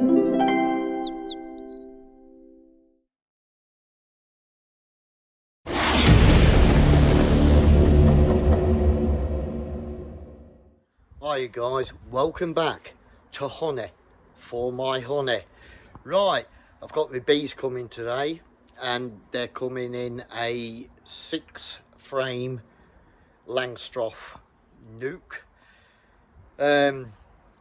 Hi guys, welcome back to honey for my honey. Right, I've got the bees coming today, and they're coming in a 6-frame Langstroth nuke.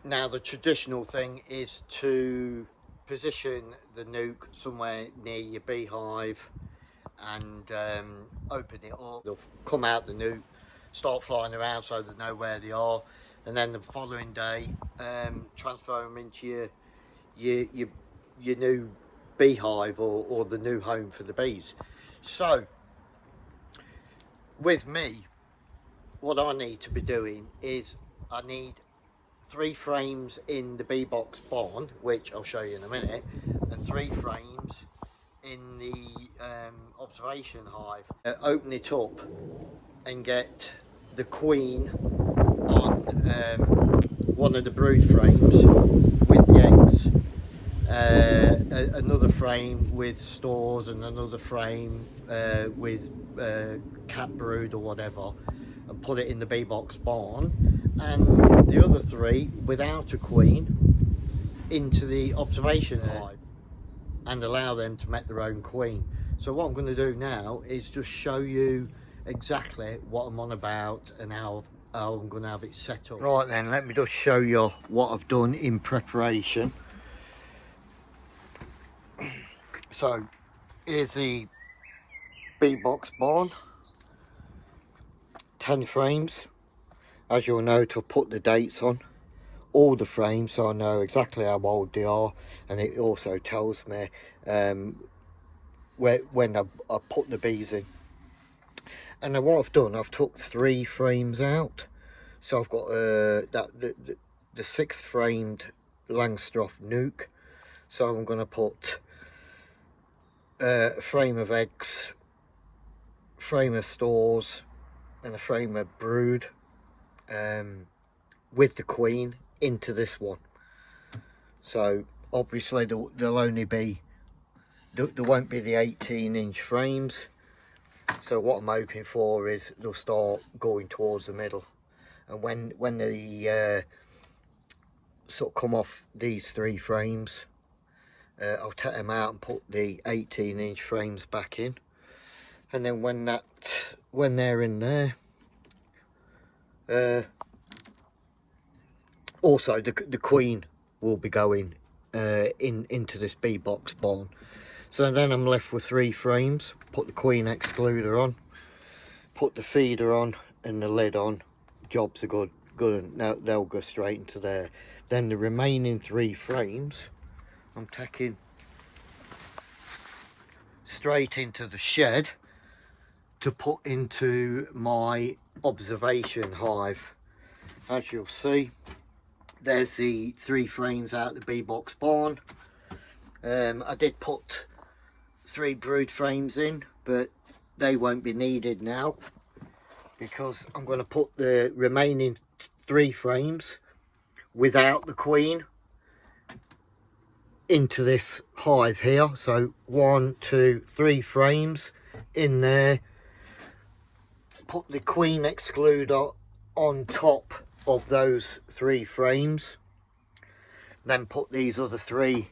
Now the traditional thing is to position the nuke somewhere near your beehive and open it up. They'll come out the nuke, start flying around so they know where they are, and then the following day transfer them into your new beehive or the new home for the bees. So with me, what I need to be doing is I need 3 frames in the bee box barn, which I'll show you in a minute, and 3 frames in the observation hive. Open it up and get the queen on one of the brood frames with the eggs, another frame with stores, and another frame with cat brood or whatever, and put it in the bee box barn, and the other 3 without a queen into the observation hive and allow them to make their own queen. So what I'm going to do now is just show you exactly what I'm on about and how I'm going to have it set up. Right then, let me just show you what I've done in preparation. So here's the bee box barn, 10 frames. As you'll note, I've put the dates on all the frames so I know exactly how old they are, and it also tells me when I put the bees in. And then what I've done, I've took 3 frames out. So I've got the 6th framed Langstroth nuke. So I'm going to put a frame of eggs, frame of stores, and a frame of brood with the queen into this one. So obviously there'll only be, there won't be the 18-inch frames. So what I'm hoping for is they'll start going towards the middle, and when they sort of come off these 3 frames, I'll take them out and put the 18-inch frames back in, and then when they're in there, also the queen will be going into this bee box barn. So then I'm left with 3 frames. Put the queen excluder on, put the feeder on and the lid on. Jobs are good, and they'll go straight into there. Then the remaining 3 frames I'm taking straight into the shed to put into my observation hive. As you'll see, there's the 3 frames out the bee box barn. I did put 3 brood frames in, but they won't be needed now because I'm going to put the remaining 3 frames without the queen into this hive here. So 1, 2, 3 frames in there, put the queen excluder on top of those 3 frames, then put these other 3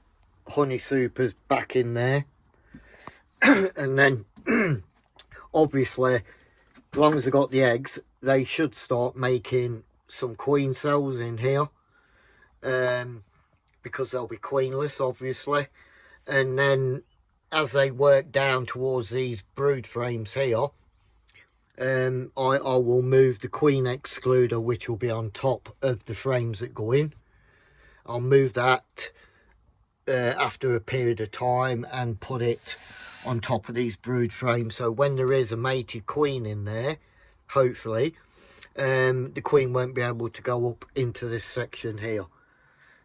honey supers back in there. And then obviously, as long as I got the eggs, they should start making some queen cells in here, because they'll be queenless obviously. And then as they work down towards these brood frames here, I will move the queen excluder, which will be on top of the frames that go in. I'll move that after a period of time and put it on top of these brood frames, so when there is a mated queen in there, hopefully the queen won't be able to go up into this section here,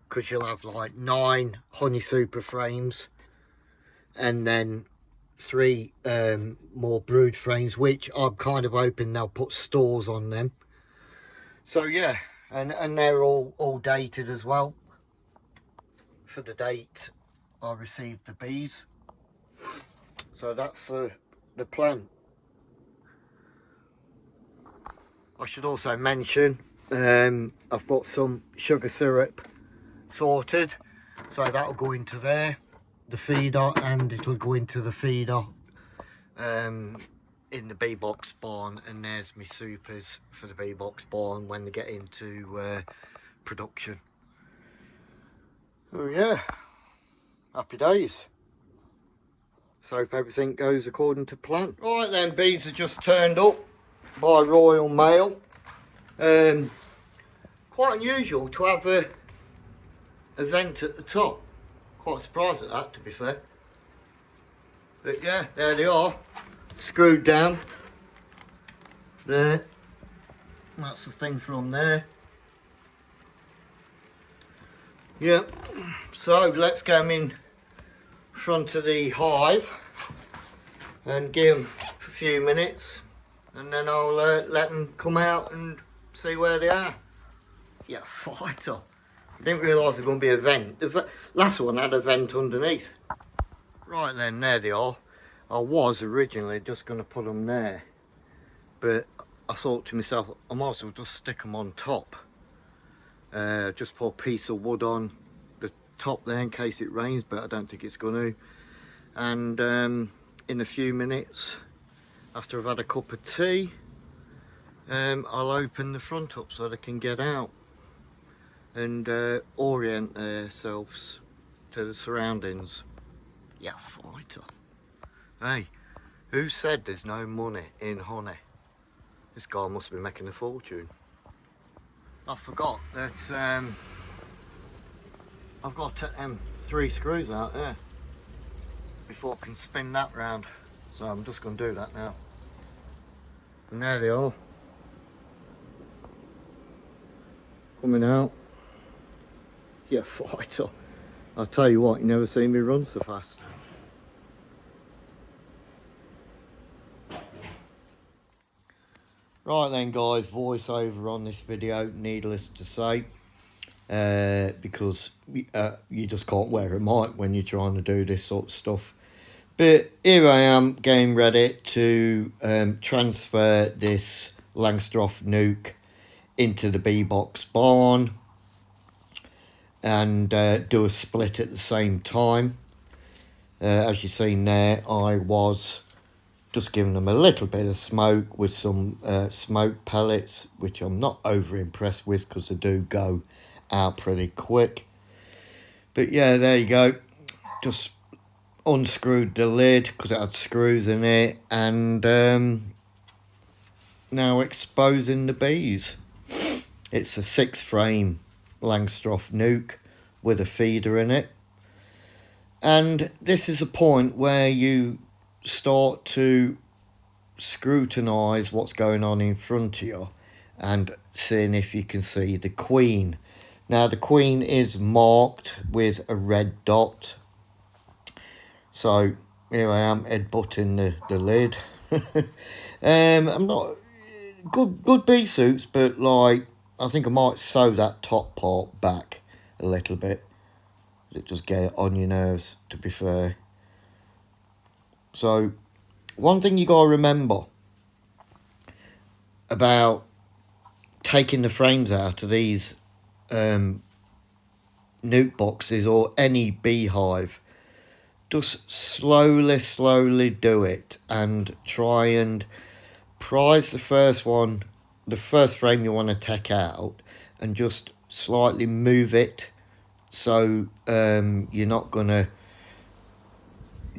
because you'll have like 9 honey super frames and then 3 more brood frames, which I'm kind of hoping they'll put stores on them. So yeah, and they're all dated as well. for the date I received the bees. So that's the plan. I should also mention I've got some sugar syrup sorted, so that'll go into there, the feeder, and it'll go into the feeder in the bee box barn, and there's my supers for the bee box barn when they get into production. Oh yeah, happy days. So hope everything goes according to plan. Right then, bees have just turned up by Royal Mail. Quite unusual to have a vent at the top. Quite surprised at that, to be fair. But yeah, there they are, screwed down. There. That's the thing from there. Yep. So let's get them in front of the hive and give them a few minutes, and then I'll let them come out and see where they are. Yeah, fighter. I didn't realise there was going to be a vent. The last one had a vent underneath. Right then, there they are. I was originally just going to put them there, but I thought to myself, I might as well just stick them on top. Just put a piece of wood on the top there in case it rains, but I don't think it's going to. And in a few minutes, after I've had a cup of tea, I'll open the front up so they can get out and orient themselves to the surroundings. Yeah, fighter. Hey, who said there's no money in honey? This guy must be making a fortune. I forgot that I've got to take them 3 screws out there before I can spin that round. So I'm just going to do that now. And there they are. Coming out. Yeah, fighter. I'll tell you what, you never seen me run so fast. Right then guys, voiceover on this video, needless to say, because you just can't wear a mic when you're trying to do this sort of stuff. But here I am getting ready to transfer this Langstroth Nuke into the bee box barn and do a split at the same time. As you've seen there, I was just giving them a little bit of smoke with some smoke pellets, which I'm not over impressed with because they do go out pretty quick. But yeah, there you go. Just unscrewed the lid because it had screws in it, and now exposing the bees. It's a 6-frame Langstroth Nuke with a feeder in it, and this is a point where you start to scrutinise what's going on in front of you and seeing if you can see the queen. Now the queen is marked with a red dot, so here I am headbutting the lid. I'm not good bee suits, but like I think I might sew that top part back a little bit. It just get on your nerves, to be fair. So one thing you gotta remember about taking the frames out of these nuke boxes or any beehive, just slowly do it and try and prise the first frame you want to take out, and just slightly move it so you're not going to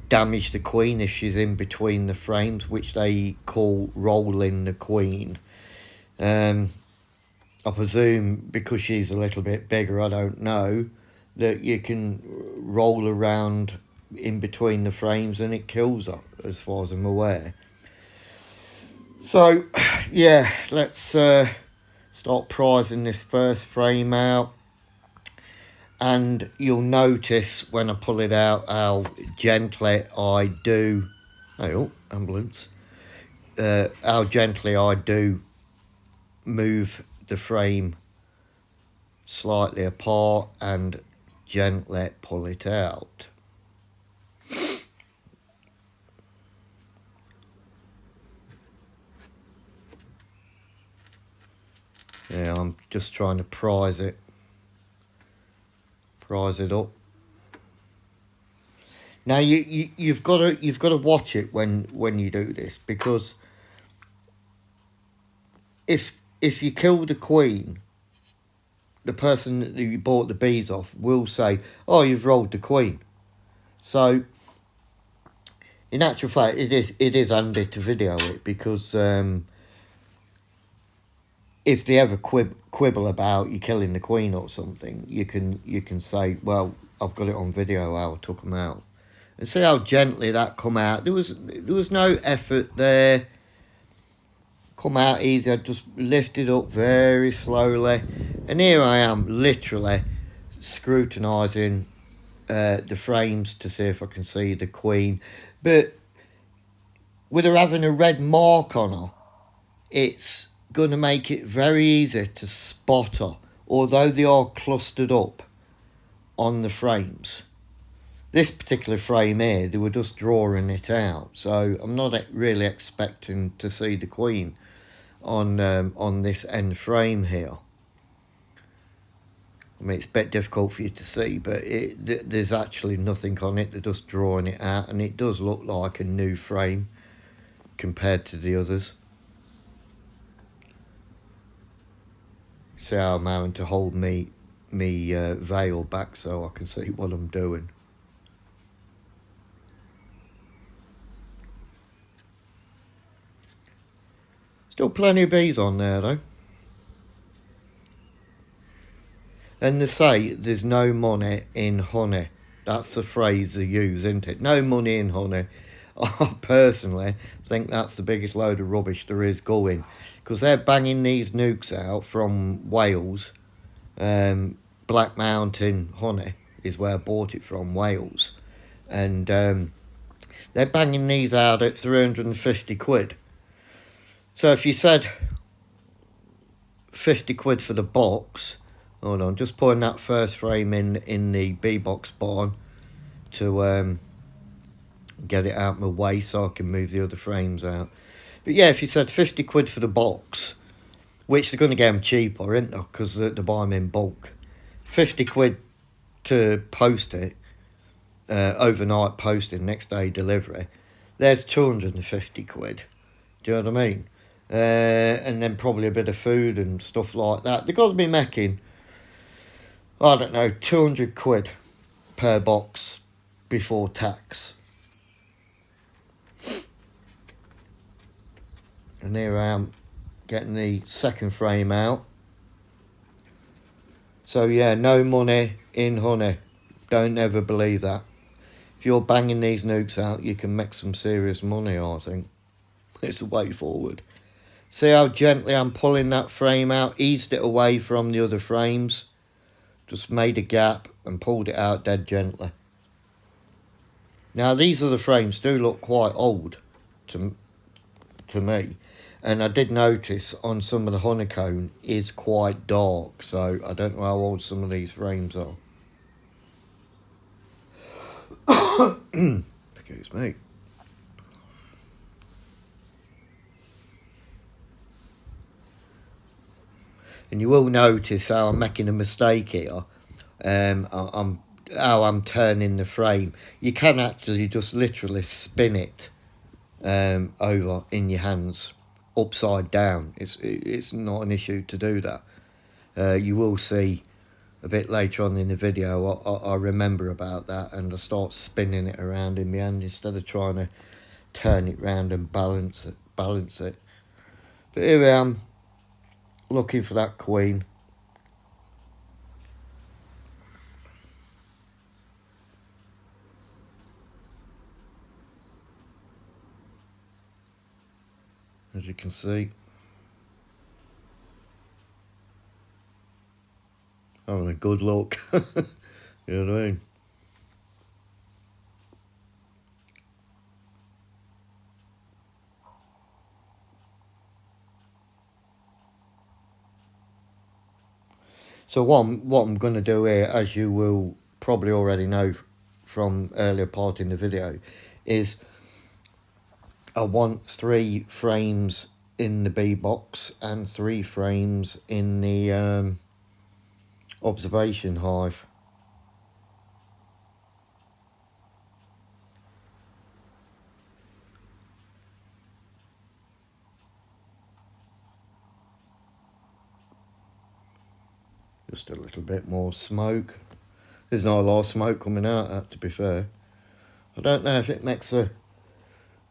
damage the queen if she's in between the frames, which they call rolling the queen. I presume because she's a little bit bigger, I don't know, that you can roll around in between the frames and it kills her, as far as I'm aware. So yeah, let's start prising this first frame out, and you'll notice when I pull it out how gently I do, oh, ambulance, how gently I do move the frame slightly apart and gently pull it out. Yeah, I'm just trying to prise it up. Now you've got to watch it when you do this, because if you kill the queen, the person that you bought the bees off will say, "Oh, you've rolled the queen." So in actual fact, it is handy to video it, because if they ever quibble about you killing the queen or something, you can say, "Well, I've got it on video how I took them out," and see how gently that come out. There was no effort there. Come out easy. I just lifted up very slowly, and here I am, literally scrutinising the frames to see if I can see the queen. But with her having a red mark on her, it's going to make it very easy to spot her, although they are clustered up on the frames. This particular frame here, they were just drawing it out, so I'm not really expecting to see the queen on this end frame here. I mean, it's a bit difficult for you to see, but there's actually nothing on it. They're just drawing it out, and it does look like a new frame compared to the others. See how I'm having to hold me veil back so I can see what I'm doing. Still plenty of bees on there though. And they say there's no money in honey. That's the phrase they use, isn't it? No money in honey. I personally think that's the biggest load of rubbish there is going, because they're banging these nukes out from Wales. Black Mountain honey is where I bought it from, Wales. And they're banging these out at 350 quid. So if you said 50 quid for the box, hold on, just putting that first frame in the bee box barn to get it out of my way so I can move the other frames out. But yeah, if you said 50 quid for the box, which they're going to get them cheaper, isn't they? Because they buy them in bulk. 50 quid to post it, overnight posting, next day delivery. There's 250 quid. Do you know what I mean? And then probably a bit of food and stuff like that. They've got to be making, I don't know, 200 quid per box before tax. And here I am getting the second frame out. So yeah, no money in honey. Don't ever believe that. If you're banging these nukes out, you can make some serious money, I think. It's the way forward. See how gently I'm pulling that frame out, eased it away from the other frames. Just made a gap and pulled it out dead gently. Now these other frames do look quite old to me. And I did notice on some of the honeycomb is quite dark, so I don't know how old some of these frames are. Excuse me. And you will notice how I'm making a mistake here. I'm turning the frame. You can actually just literally spin it over in your hands, upside down. It's not an issue to do that. You will see a bit later on in the video. I remember about that, and I start spinning it around in my hand instead of trying to turn it round and balance it. But here I am, looking for that queen. As you can see, having a good look. You know what I mean? So what I'm going to do here, as you will probably already know from earlier part in the video, is I want 3 frames in the bee box and 3 frames in the observation hive. Just a little bit more smoke. There's not a lot of smoke coming out of that, to be fair. I don't know if it makes a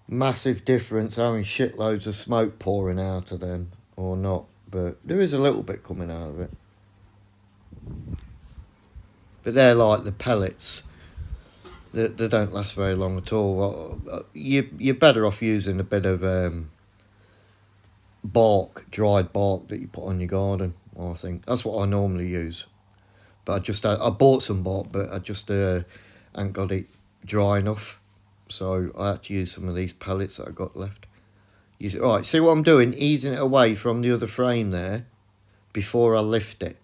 massive difference having shitloads of smoke pouring out of them or not, but there is a little bit coming out of it. But they're like the pellets. They don't last very long at all. You're better off using a bit of bark, dried bark that you put on your garden, I think. That's what I normally use. But I bought some bark, but I just ain't got it dry enough. So I had to use some of these pellets that I got left. Right, see what I'm doing? Easing it away from the other frame there before I lift it.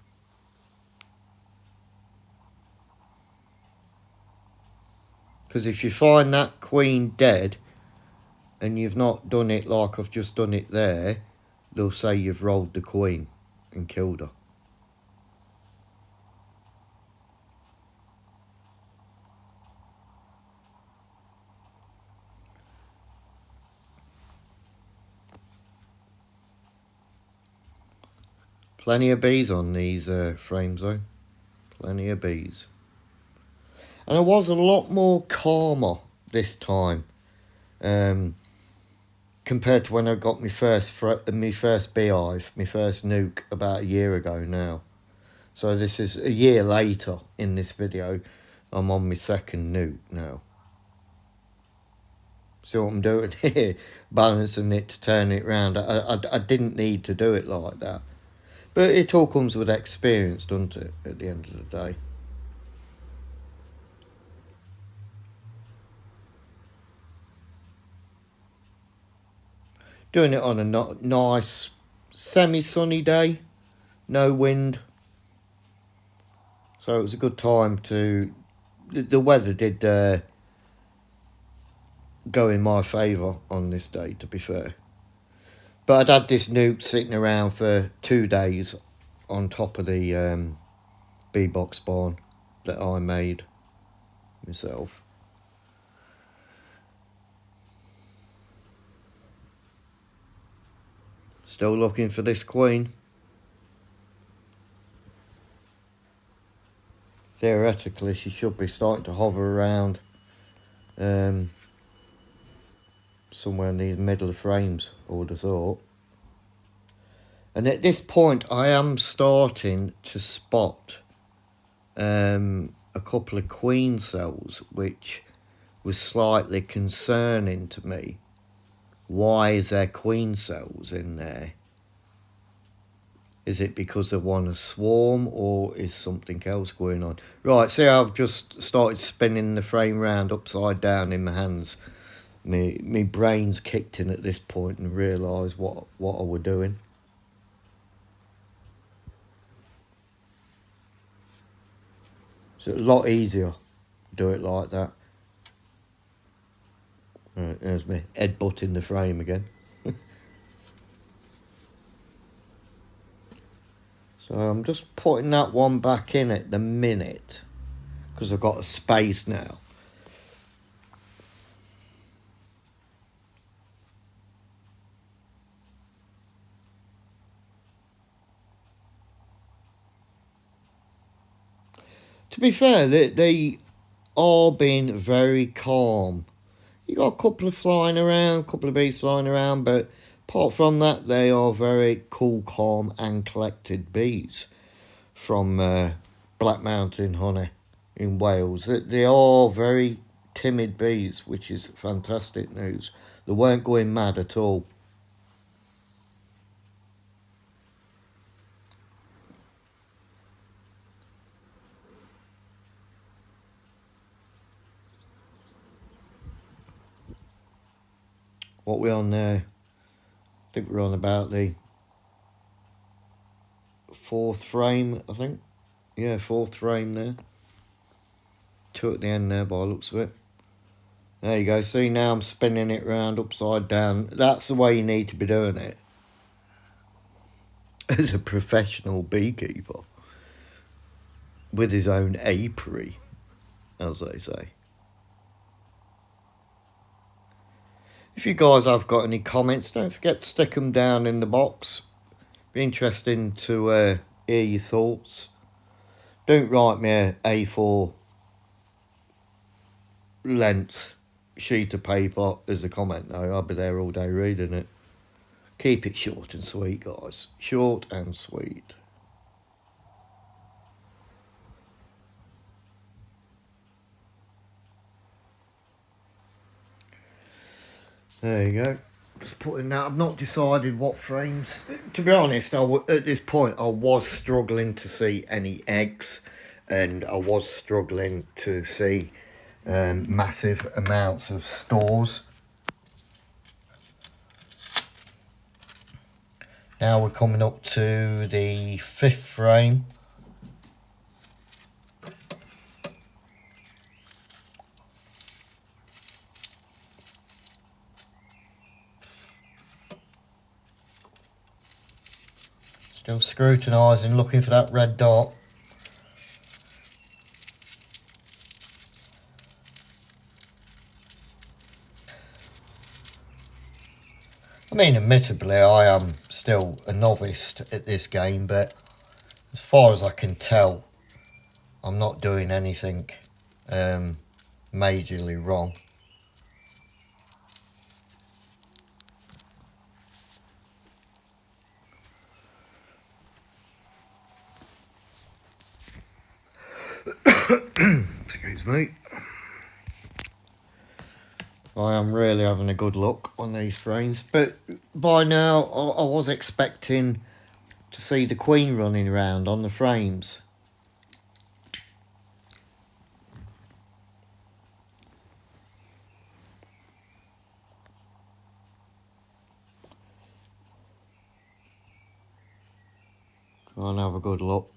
Because if you find that queen dead and you've not done it like I've just done it there, they'll say you've rolled the queen and killed her. Plenty of bees on these frames though. Plenty of bees. And I was a lot more calmer this time. Compared to when I got my first beehive, my first nuke about a year ago now. So this is a year later in this video. I'm on my second nuke now. See what I'm doing here? Balancing it to turn it round. I didn't need to do it like that. But it all comes with experience, doesn't it, at the end of the day. Doing it on a nice semi-sunny day, no wind. So it was a good time to... The weather did go in my favour on this day, to be fair. But I'd had this nuke sitting around for 2 days on top of the bee box barn that I made myself. Still looking for this queen. Theoretically, she should be starting to hover around somewhere in the middle of frames, I would have thought. And at this point, I am starting to spot a couple of queen cells, which was slightly concerning to me. Why is there queen cells in there? Is it because they want to swarm, or is something else going on? Right, see how I've just started spinning the frame round upside down in my hands. Me brain's kicked in at this point and realised what I were doing. So a lot easier to do it like that. Right, there's me headbutt in the frame again. So I'm just putting that one back in at the minute because I've got a space now. To be fair, they are being very calm. You got a couple of flying around, a couple of bees flying around, but apart from that, they are very cool, calm and collected bees from Black Mountain Honey in Wales. They are very timid bees, which is fantastic news. They weren't going mad at all. What we on there? I think we're on about the 4th frame, I think. Yeah, 4th frame there. two at the end there by the looks of it. There you go. See, now I'm spinning it round upside down. That's the way you need to be doing it as a professional beekeeper with his own apiary, as they say. If you guys have got any comments, don't forget to stick them down in the box. Be interesting to hear your thoughts. Don't write me a A4 length sheet of paper as a comment though. I'll be there all day reading it. Keep it short and sweet, guys. Short and sweet. There you go. Just putting that. I've not decided what frames. To be honest, at this point I was struggling to see any eggs, and I was struggling to see massive amounts of stores. Now we're coming up to the 5th frame. Still scrutinising, looking for that red dot. I mean, admittedly, I am still a novice at this game, but as far as I can tell, I'm not doing anything majorly wrong. Excuse me. I am really having a good look on these frames, but by now I was expecting to see the queen running around on the frames. Try and have a good look.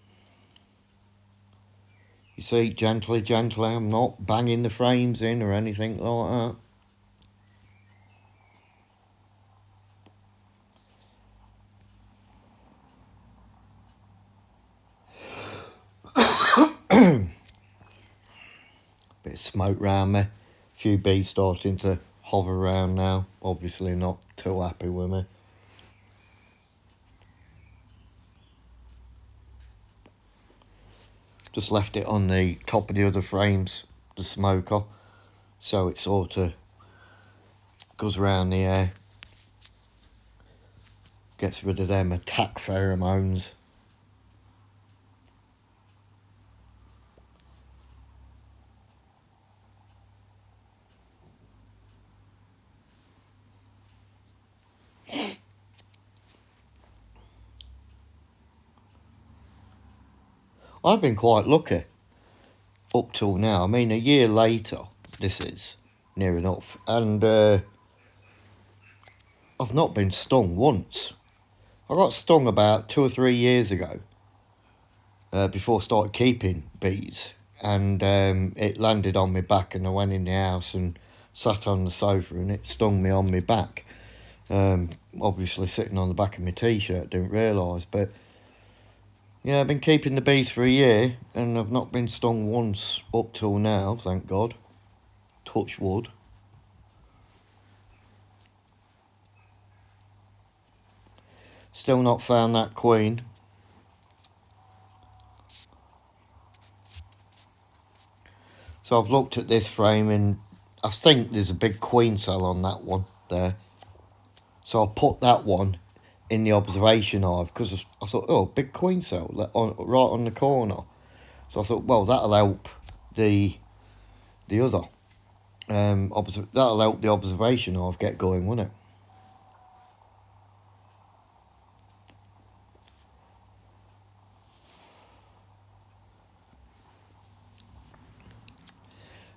You see, gently, gently, I'm not banging the frames in or anything like that. Bit of smoke round me. A few bees starting to hover around now. Obviously not too happy with me. Just left it on the top of the other frames, the smoker, so it sort of goes around the air. Gets rid of them attack pheromones. I've been quite lucky up till now. I mean, a year later, this is near enough, and I've not been stung once. I got stung about 2 or 3 years ago, before I started keeping bees, and it landed on my back, and I went in the house and sat on the sofa, and it stung me on my back. Obviously sitting on the back of my t-shirt, didn't realise, but yeah, I've been keeping the bees for a year, and I've not been stung once up till now, thank God. Touch wood. Still not found that queen. So I've looked at this frame, and I think there's a big queen cell on that one there. So I'll put that one in the observation hive, because I thought, oh, big queen cell right on the corner. So I thought, well, that'll help the other. That'll help the observation hive get going, won't it?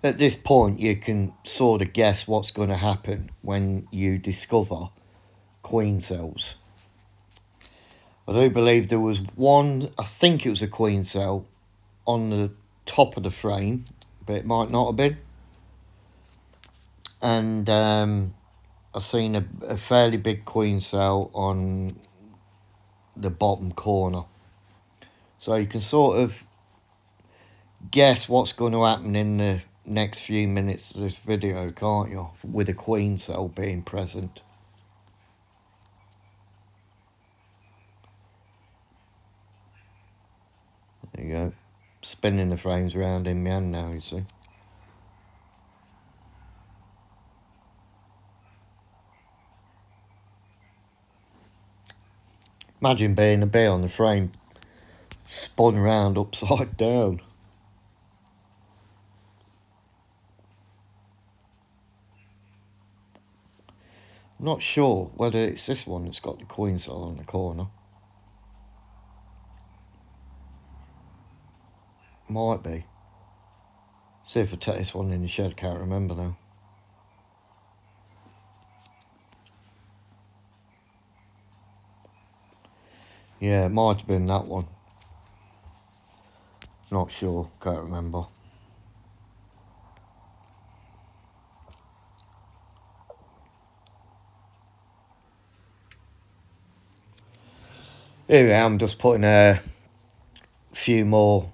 At this point, you can sort of guess what's going to happen when you discover queen cells. I do believe there was one, I think it was a queen cell, on the top of the frame but it might not have been. And I've seen a fairly big queen cell on the bottom corner. So you can sort of guess what's going to happen in the next few minutes of this video, can't you? With a queen cell being present. There you go. Spinning the frames around in my hand now, you see. Imagine being a bee on the frame, spun round upside down. I'm not sure whether it's this one that's got the queen cell on the corner. Might be. See if I take this one in the shed, can't remember now. Yeah, it might have been that one. Not sure, can't remember. Here we are, I'm just putting a few more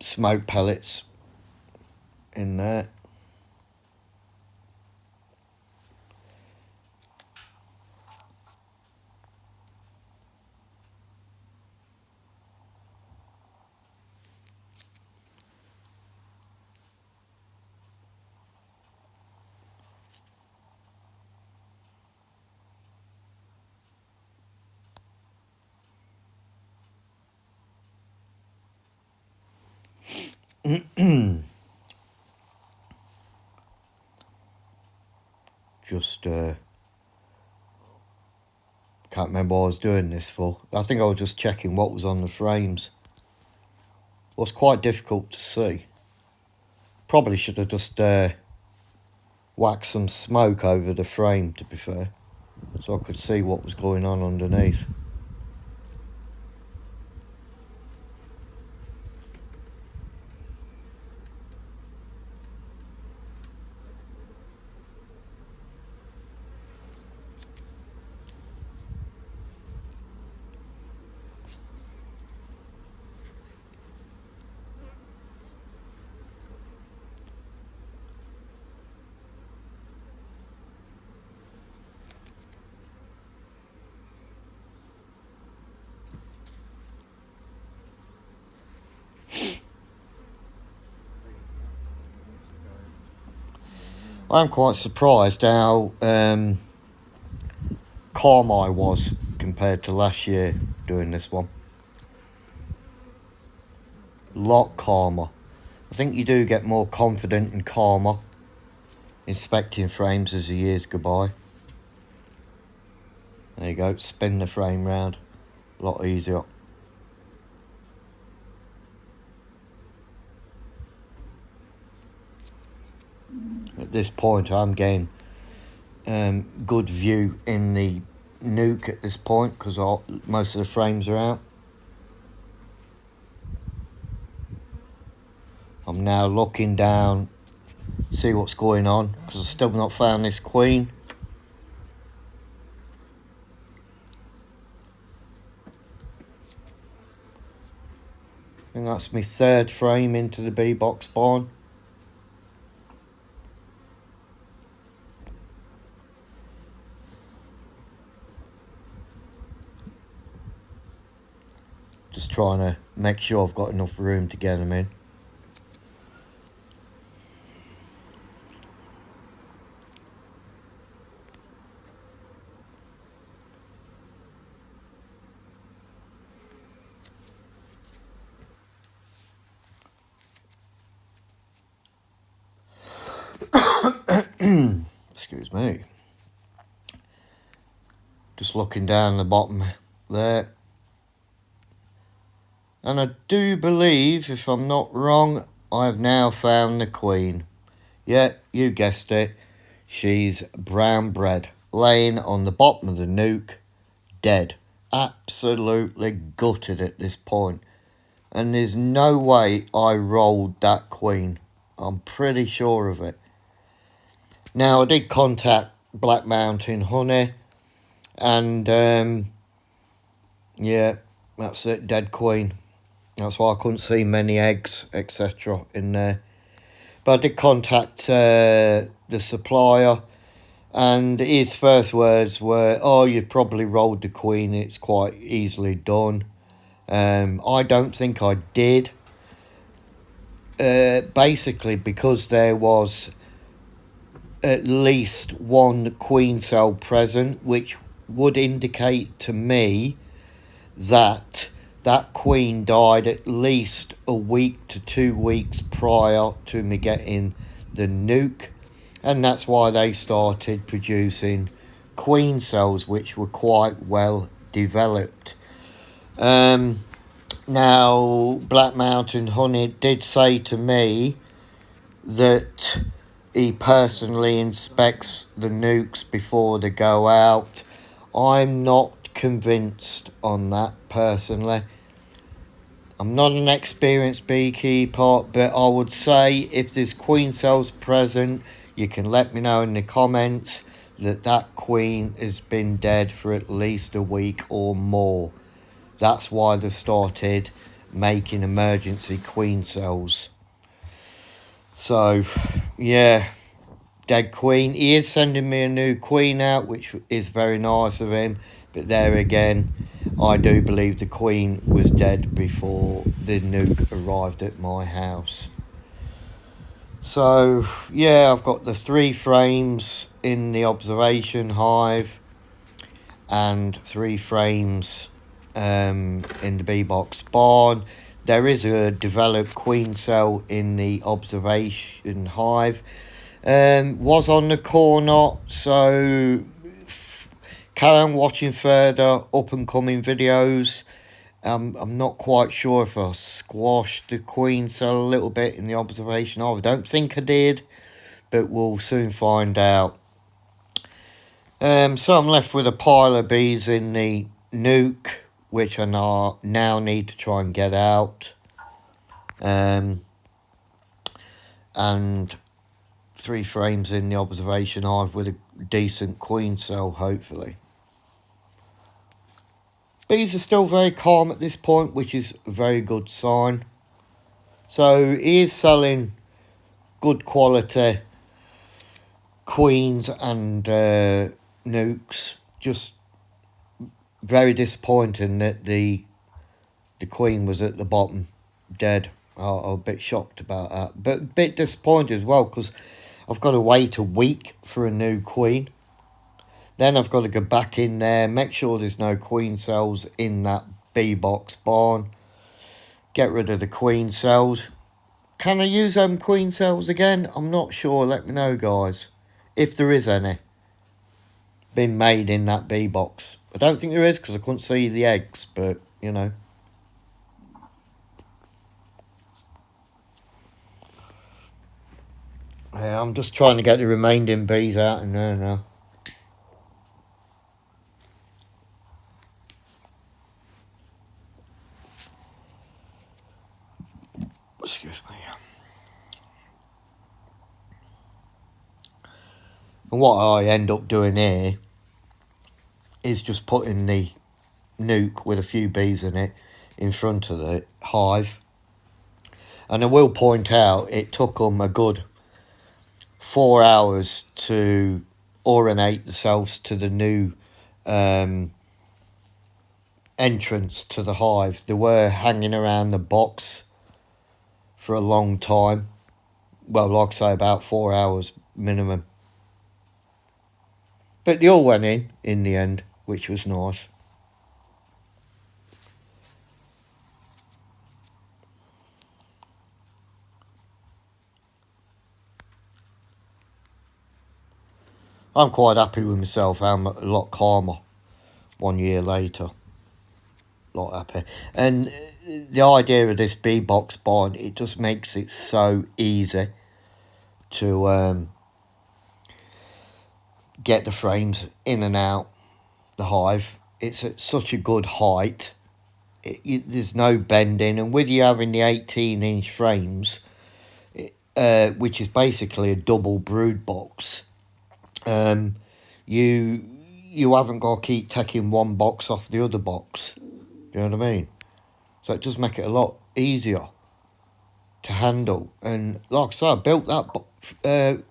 smoke pellets in there. Just can't remember what I was doing this for. I think I was just checking what was on the frames. It was quite difficult to see. Probably should have just whacked some smoke over the frame, to be fair, so I could see what was going on underneath. I'm quite surprised how calm I was compared to last year doing this one. A lot calmer. I think you do get more confident and calmer inspecting frames as the years go by. There you go, spin the frame round, a lot easier. At this point I'm getting good view in the nuke at this point because most of the frames are out. I'm now looking down, see what's going on because I've still not found this queen. I think that's my third frame into the B-box barn. Just trying to make sure I've got enough room to get them in. Excuse me. Just looking down the bottom there. And I do believe, if I'm not wrong, I've now found the queen. Yeah, you guessed it. She's brown bread, laying on the bottom of the nuke, dead. Absolutely gutted at this point. and there's no way I rolled that queen. I'm pretty sure of it. Now, I did contact Black Mountain Honey, and yeah, that's it, dead queen. That's why I couldn't see many eggs, etc. in there. But I did contact the supplier, and his first words were, "Oh, you've probably rolled the queen. It's quite easily done." I don't think I did. Basically, because there was at least one queen cell present, which would indicate to me that that queen died at least a week to 2 weeks prior to me getting the nuke, and that's why they started producing queen cells, which were quite well developed. Now, Black Mountain Honey did say to me that he personally inspects the nukes before they go out. I'm not convinced on that personally. I'm not an experienced beekeeper, but I would say if there's queen cells present, you can let me know in the comments that queen has been dead for at least a week or more. That's why they started making emergency queen cells. So, yeah, dead queen. He is sending me a new queen out, which is very nice of him. But there again, I do believe the queen was dead before the nuke arrived at my house. So, yeah, I've got the 3 frames in the observation hive and 3 frames in the bee box barn. There is a developed queen cell in the observation hive. Was on the corner, so carry on watching further up and coming videos. I'm not quite sure if I squashed the queen cell a little bit in the observation hive. I don't think I did, but we'll soon find out. So I'm left with a pile of bees in the nuke, which I now need to try and get out. And 3 frames in the observation hive with a decent queen cell, hopefully. Bees are still very calm at this point, which is a very good sign. So he is selling good quality queens and nukes. Just very disappointing that the queen was at the bottom, dead. I'm a bit shocked about that, but a bit disappointed as well, because I've got to wait a week for a new queen. Then I've got to go back in there, make sure there's no queen cells in that bee box barn. Get rid of the queen cells. Can I use them queen cells again? I'm not sure. Let me know, guys, if there is any been made in that bee box. I don't think there is, because I couldn't see the eggs, but, you know. Yeah, I'm just trying to get the remaining bees out in there now. Excuse me. And what I end up doing here is just putting the nuke with a few bees in it in front of the hive. And I will point out, it took them a good 4 hours to orientate themselves to the new entrance to the hive. They were hanging around the box for a long time. Well, like I say, about 4 hours minimum. But they all went in the end, which was nice. I'm quite happy with myself. I'm a lot calmer 1 year later. A lot happier. And the idea of this bee box barn, it just makes it so easy to get the frames in and out the hive. It's at such a good height there's no bending, and with you having the 18-inch frames, which is basically a double brood box, you haven't got to keep taking one box off the other box. Do you know what I mean? So it does make it a lot easier to handle. And like I said, I built that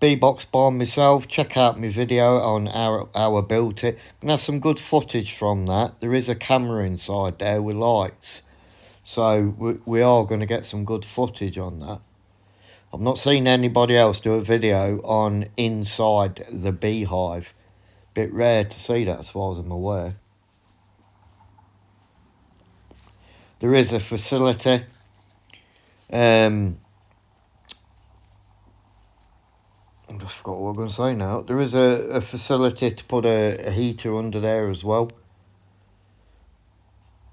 bee box by myself. Check out my video on how I built it. And have some good footage from that. There is a camera inside there with lights, so we are going to get some good footage on that. I've not seen anybody else do a video on inside the beehive. Bit rare to see that as far as I'm aware. There is a facility. I just forgot what I'm going to say now. There is a facility to put a heater under there as well.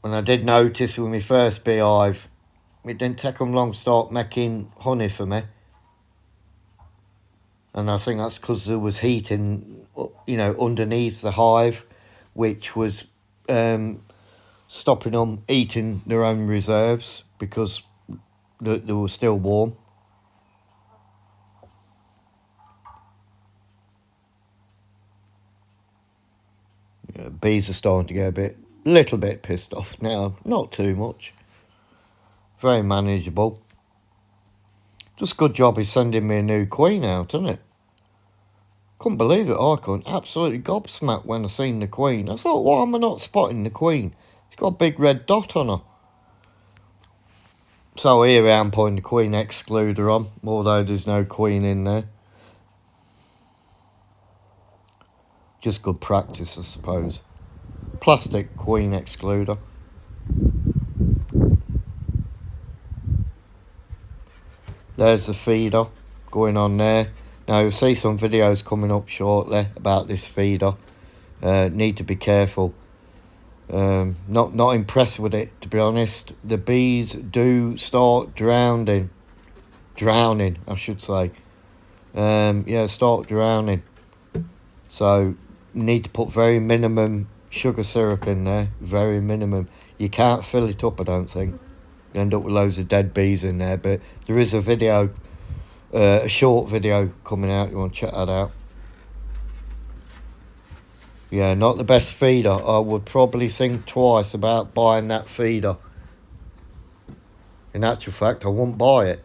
And I did notice with my first beehive, it didn't take them long to start making honey for me. And I think that's because there was heating, you know, underneath the hive, which was stopping them eating their own reserves because they were still warm. Yeah, bees are starting to get a little bit pissed off now. Not too much. Very manageable. Just good job he's sending me a new queen out, isn't it? Couldn't believe it, I couldn't. Absolutely gobsmacked when I seen the queen. I thought, why am I not spotting the queen? She's got a big red dot on her. So here I am putting the queen excluder on, although there's no queen in there. Just good practice, I suppose. Plastic queen excluder. There's the feeder going on there. Now you'll see some videos coming up shortly about this feeder. Need to be careful. Not impressed with it, to be honest. The bees do start drowning, I should say. Yeah, start drowning. So need to put very minimum sugar syrup in there, very minimum. You can't fill it up, I don't think. You end up with loads of dead bees in there, but there is a video, a short video coming out. You want to check that out. Yeah, not the best feeder. I would probably think twice about buying that feeder. In actual fact, I won't buy it.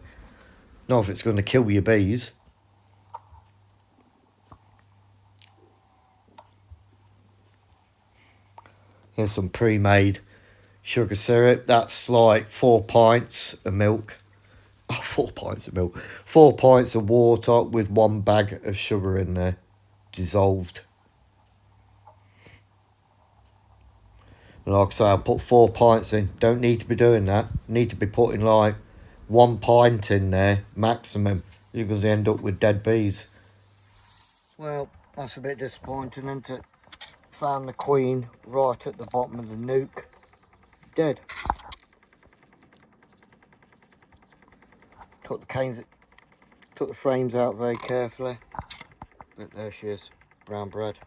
Not if it's going to kill your bees. Here's some pre-made sugar syrup. That's like 4 pints of milk. Oh, 4 pints of milk. 4 pints of water with 1 bag of sugar in there, dissolved. And like I say, I put 4 pints in. Don't need to be doing that. Need to be putting like 1 pint in there, maximum. You're going to end up with dead bees. Well, that's a bit disappointing, isn't it? Found the queen right at the bottom of the nuke, dead. Took the frames out very carefully, but there she is, brown bread.